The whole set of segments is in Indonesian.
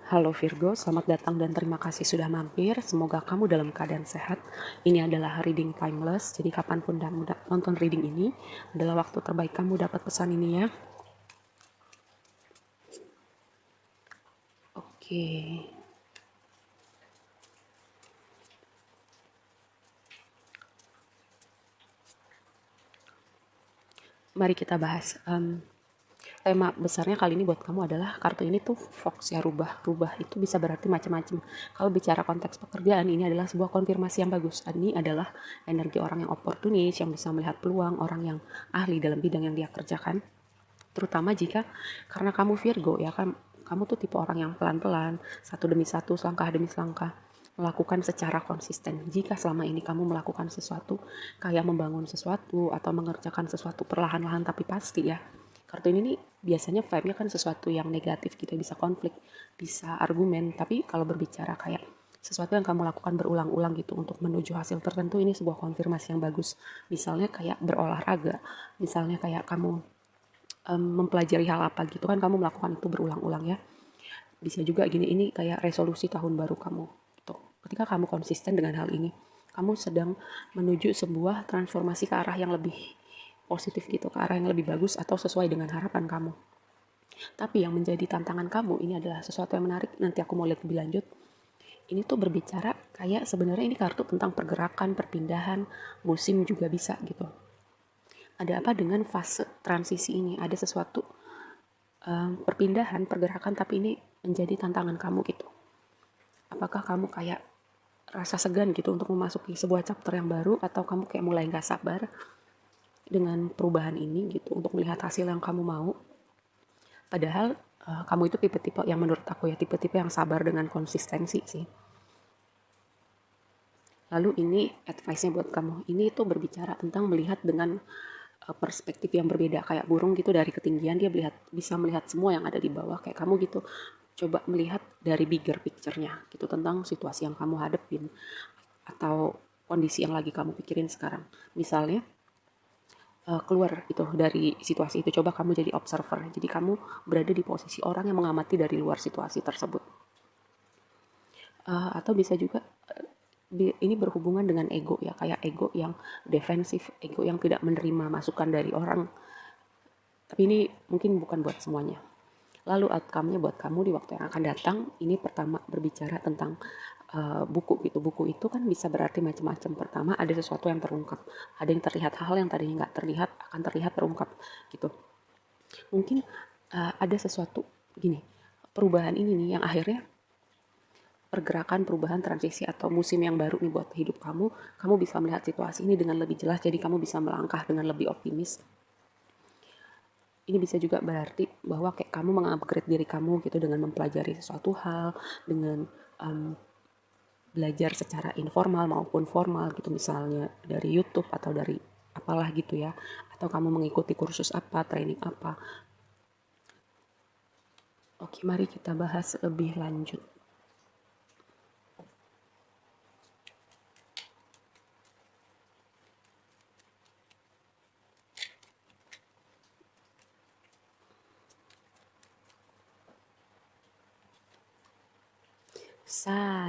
Halo Virgo, selamat datang dan terima kasih sudah mampir. Semoga kamu dalam keadaan sehat. Ini adalah reading timeless, jadi kapanpun kamu nonton reading ini adalah waktu terbaik kamu dapat pesan ini ya. Oke. Mari kita bahas. Tema besarnya kali ini buat kamu adalah kartu ini tuh fox ya, rubah itu bisa berarti macam-macam. Kalau bicara konteks pekerjaan, ini adalah sebuah konfirmasi yang bagus. Ini adalah energi orang yang oportunis, yang bisa melihat peluang, orang yang ahli dalam bidang yang dia kerjakan, terutama jika karena kamu Virgo ya kan, kamu tuh tipe orang yang pelan-pelan, satu demi satu, selangkah demi selangkah melakukan secara konsisten. Jika selama ini kamu melakukan sesuatu kayak membangun sesuatu atau mengerjakan sesuatu perlahan-lahan tapi pasti ya, kartu ini nih biasanya vibe-nya kan sesuatu yang negatif gitu, bisa konflik, bisa argumen. Tapi kalau berbicara kayak sesuatu yang kamu lakukan berulang-ulang gitu untuk menuju hasil tertentu, ini sebuah konfirmasi yang bagus. Misalnya kayak berolahraga, misalnya kayak kamu mempelajari hal apa gitu kan, kamu melakukan itu berulang-ulang ya. Bisa juga gini, ini kayak resolusi tahun baru kamu gitu. Ketika kamu konsisten dengan hal ini, kamu sedang menuju sebuah transformasi ke arah yang lebih positif gitu, ke arah yang lebih bagus atau sesuai dengan harapan kamu. Tapi yang menjadi tantangan kamu ini adalah sesuatu yang menarik, nanti aku mau lihat lebih lanjut. Ini tuh berbicara kayak sebenarnya ini kartu tentang pergerakan, perpindahan, musim juga bisa gitu. Ada apa dengan fase transisi ini? Ada sesuatu perpindahan, pergerakan, tapi ini menjadi tantangan kamu gitu. Apakah kamu kayak rasa segan gitu untuk memasuki sebuah chapter yang baru, atau kamu kayak mulai gak sabar dengan perubahan ini gitu untuk melihat hasil yang kamu mau. Padahal kamu itu tipe-tipe yang menurut aku ya, tipe-tipe yang sabar dengan konsistensi sih. Lalu ini advice-nya buat kamu. Ini tuh berbicara tentang melihat dengan perspektif yang berbeda. Kayak burung gitu, dari ketinggian dia bisa melihat semua yang ada di bawah. Kayak kamu gitu, coba melihat dari bigger picture-nya gitu, tentang situasi yang kamu hadepin atau kondisi yang lagi kamu pikirin sekarang. Misalnya keluar itu dari situasi itu, coba kamu jadi observer. Jadi kamu berada di posisi orang yang mengamati dari luar situasi tersebut. Atau bisa juga ini berhubungan dengan ego ya, kayak ego yang defensif, ego yang tidak menerima masukan dari orang. Tapi ini mungkin bukan buat semuanya. Lalu outcome-nya buat kamu di waktu yang akan datang, ini pertama berbicara tentang buku gitu. Buku itu kan bisa berarti macam-macam. Pertama, ada sesuatu yang terungkap, ada yang terlihat, hal yang tadinya nggak terlihat akan terlihat terungkap gitu. Mungkin ada sesuatu gini, perubahan ini nih yang akhirnya pergerakan, perubahan, transisi atau musim yang baru nih buat hidup kamu. Kamu bisa melihat situasi ini dengan lebih jelas, jadi kamu bisa melangkah dengan lebih optimis. Ini bisa juga berarti bahwa kayak kamu mengupgrade diri kamu gitu dengan mempelajari sesuatu hal, dengan belajar secara informal maupun formal gitu, misalnya dari YouTube atau dari apalah gitu ya, atau kamu mengikuti kursus apa, training apa. Oke, mari kita bahas lebih lanjut.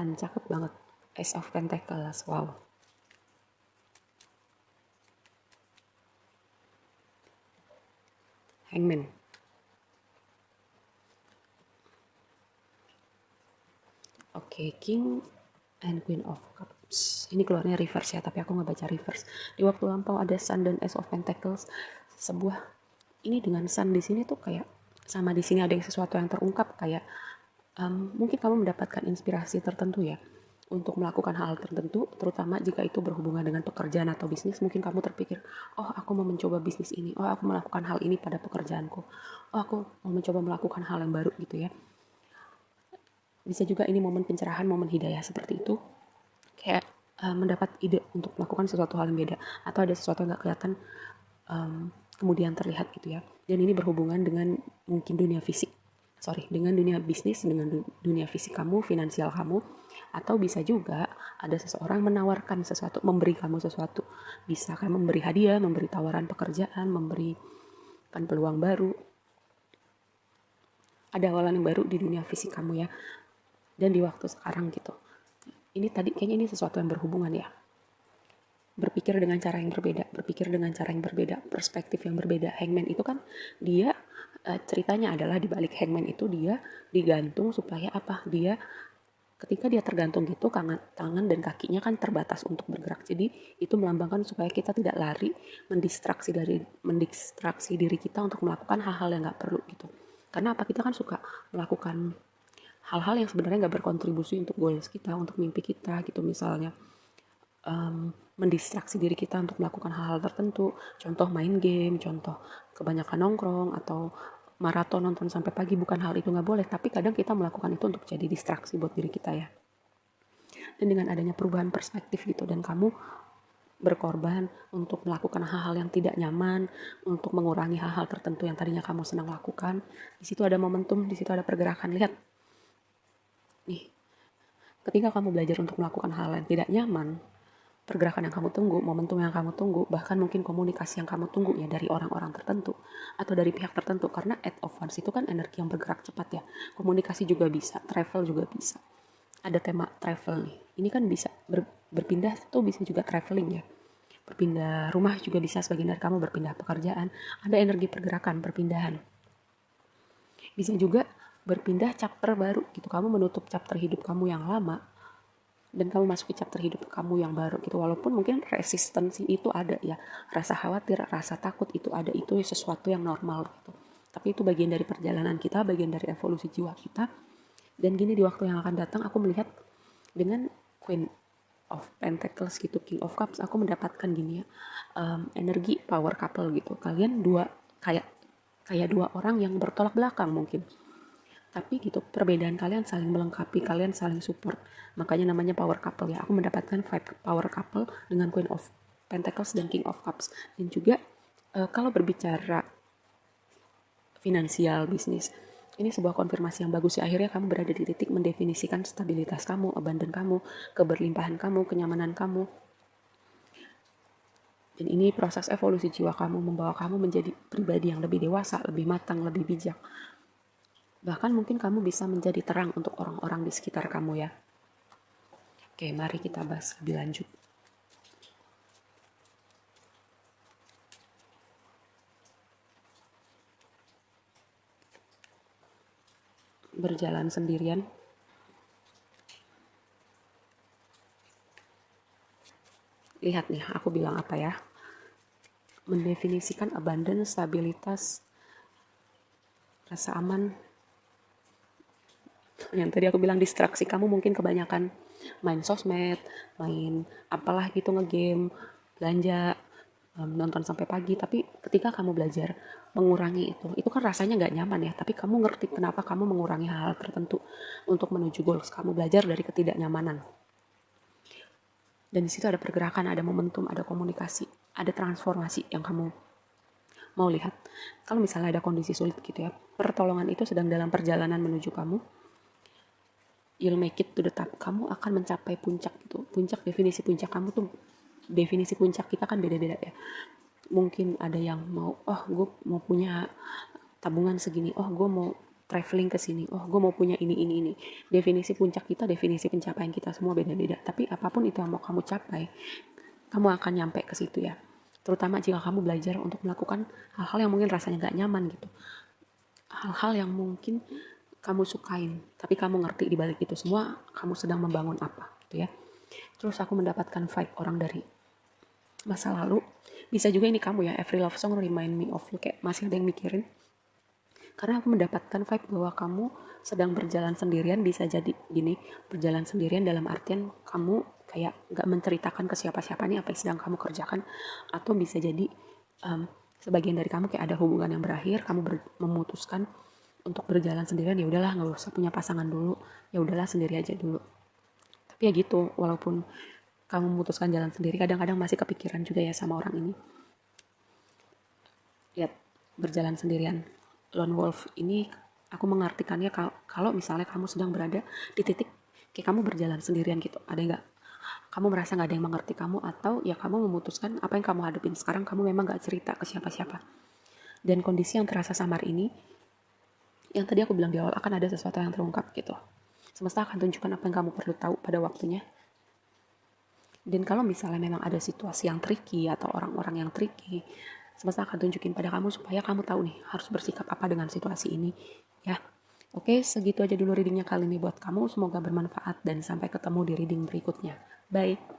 Cakep banget. Ace of Pentacles, wow. Hangman. Oke, King and Queen of Cups. Ini keluarnya reverse ya, tapi aku nggak baca reverse. Di waktu lampau ada Sun dan Ace of Pentacles. Sebuah ini dengan Sun di sini tuh kayak sama di sini ada yang sesuatu yang terungkap, kayak mungkin kamu mendapatkan inspirasi tertentu ya untuk melakukan hal tertentu, terutama jika itu berhubungan dengan pekerjaan atau bisnis. Mungkin kamu terpikir, oh aku mau mencoba bisnis ini, oh aku melakukan hal ini pada pekerjaanku, oh aku mau mencoba melakukan hal yang baru gitu ya. Bisa juga ini momen pencerahan, momen hidayah seperti itu, kayak mendapat ide untuk melakukan sesuatu hal yang beda, atau ada sesuatu yang gak kelihatan kemudian terlihat gitu ya. Dan ini berhubungan dengan mungkin dengan dunia bisnis, dengan dunia fisik kamu, finansial kamu. Atau bisa juga ada seseorang menawarkan sesuatu, memberi kamu sesuatu. Bisa kan memberi hadiah, memberi tawaran pekerjaan, memberikan peluang baru. Ada awalan yang baru di dunia fisik kamu ya. dan di waktu sekarang gitu. Ini tadi kayaknya ini sesuatu yang berhubungan ya. Berpikir dengan cara yang berbeda, perspektif yang berbeda. Hangman itu kan dia ceritanya adalah di balik hangman itu dia digantung supaya apa? Dia ketika dia tergantung gitu, tangan dan kakinya kan terbatas untuk bergerak. Jadi itu melambangkan supaya kita tidak lari, mendistraksi diri kita untuk melakukan hal-hal yang nggak perlu gitu. Karena apa, kita kan suka melakukan hal-hal yang sebenarnya nggak berkontribusi untuk goals kita, untuk mimpi kita gitu. Misalnya mendistraksi diri kita untuk melakukan hal-hal tertentu, contoh main game, contoh kebanyakan nongkrong, atau maraton nonton sampai pagi. Bukan hal itu nggak boleh, tapi kadang kita melakukan itu untuk jadi distraksi buat diri kita ya. Dan dengan adanya perubahan perspektif gitu, dan kamu berkorban untuk melakukan hal-hal yang tidak nyaman, untuk mengurangi hal-hal tertentu yang tadinya kamu senang lakukan, di situ ada momentum, di situ ada pergerakan. Lihat nih, ketika kamu belajar untuk melakukan hal yang tidak nyaman, pergerakan yang kamu tunggu, momentum yang kamu tunggu, bahkan mungkin komunikasi yang kamu tunggu ya dari orang-orang tertentu atau dari pihak tertentu. Karena act of ones itu kan energi yang bergerak cepat ya. Komunikasi juga bisa, travel juga bisa. Ada tema travel nih. Ini kan bisa berpindah tuh, bisa juga traveling ya. Berpindah rumah juga bisa, sebagian dari kamu berpindah pekerjaan. Ada energi pergerakan, perpindahan. Bisa juga berpindah chapter baru gitu. Kamu menutup chapter hidup kamu yang lama dan kamu masuki chapter hidup kamu yang baru gitu. Walaupun mungkin resistensi itu ada ya, rasa khawatir, rasa takut itu ada, itu sesuatu yang normal gitu. Tapi itu bagian dari perjalanan kita, bagian dari evolusi jiwa kita. Dan gini, di waktu yang akan datang aku melihat dengan Queen of Pentacles gitu, King of Cups, aku mendapatkan gini ya, energi power couple gitu. Kalian dua kayak dua orang yang bertolak belakang mungkin, tapi gitu perbedaan kalian saling melengkapi, kalian saling support, makanya namanya power couple ya. Aku mendapatkan vibe power couple dengan Queen of Pentacles dan King of Cups. Dan juga kalau berbicara finansial, bisnis, ini sebuah konfirmasi yang bagus ya. Akhirnya kamu berada di titik mendefinisikan stabilitas kamu, abundant kamu, keberlimpahan kamu, kenyamanan kamu. Dan ini proses evolusi jiwa kamu, membawa kamu menjadi pribadi yang lebih dewasa, lebih matang, lebih bijak. Bahkan mungkin kamu bisa menjadi terang untuk orang-orang di sekitar kamu ya. Oke, mari kita bahas lebih lanjut. Berjalan sendirian. Lihat nih, aku bilang apa ya. Mendefinisikan abundance, stabilitas, rasa aman. Yang tadi aku bilang distraksi kamu mungkin kebanyakan main sosmed, main apalah gitu, ngegame, belanja, nonton sampai pagi. Tapi ketika kamu belajar mengurangi itu kan rasanya nggak nyaman ya, tapi kamu ngerti kenapa kamu mengurangi hal-hal tertentu untuk menuju goals. Kamu belajar dari ketidaknyamanan. Dan di situ ada pergerakan, ada momentum, ada komunikasi, ada transformasi yang kamu mau lihat. Kalau misalnya ada kondisi sulit gitu ya, pertolongan itu sedang dalam perjalanan menuju kamu. You'll make it to the top. Kamu akan mencapai puncak gitu. Puncak, definisi puncak kamu tuh, definisi puncak kita kan beda-beda ya. Mungkin ada yang mau, oh gue mau punya tabungan segini, oh gue mau traveling ke sini, oh gue mau punya ini. Definisi puncak kita, definisi pencapaian kita semua beda-beda. Tapi apapun itu yang mau kamu capai, kamu akan nyampe ke situ ya. Terutama jika kamu belajar untuk melakukan hal-hal yang mungkin rasanya gak nyaman gitu. Hal-hal yang mungkin kamu sukain, tapi kamu ngerti di balik itu semua kamu sedang membangun apa gitu ya. Terus aku mendapatkan vibe orang dari masa lalu. Bisa juga ini kamu ya, every love song remind me of you, kayak masih ada yang mikirin. Karena aku mendapatkan vibe bahwa kamu sedang berjalan sendirian. Bisa jadi gini, berjalan sendirian dalam artian kamu kayak gak menceritakan ke siapa-siapa nih apa yang sedang kamu kerjakan. Atau bisa jadi sebagian dari kamu kayak ada hubungan yang berakhir, kamu memutuskan untuk berjalan sendirian. Ya udahlah, nggak usah punya pasangan dulu, ya udahlah sendiri aja dulu. Tapi ya gitu, walaupun kamu memutuskan jalan sendiri, kadang-kadang masih kepikiran juga ya sama orang ini. Lihat, berjalan sendirian, lone wolf ini aku mengartikannya kalau misalnya kamu sedang berada di titik kayak kamu berjalan sendirian gitu. Ada nggak, kamu merasa nggak ada yang mengerti kamu, atau ya kamu memutuskan apa yang kamu hadapin sekarang, kamu memang nggak cerita ke siapa-siapa. Dan kondisi yang terasa samar ini, yang tadi aku bilang di awal, akan ada sesuatu yang terungkap gitu. Semesta akan tunjukkan apa yang kamu perlu tahu pada waktunya. Dan kalau misalnya memang ada situasi yang tricky atau orang-orang yang tricky, semesta akan tunjukin pada kamu supaya kamu tahu nih harus bersikap apa dengan situasi ini, ya. Oke, segitu aja dulu readingnya kali ini buat kamu. Semoga bermanfaat dan sampai ketemu di reading berikutnya. Bye.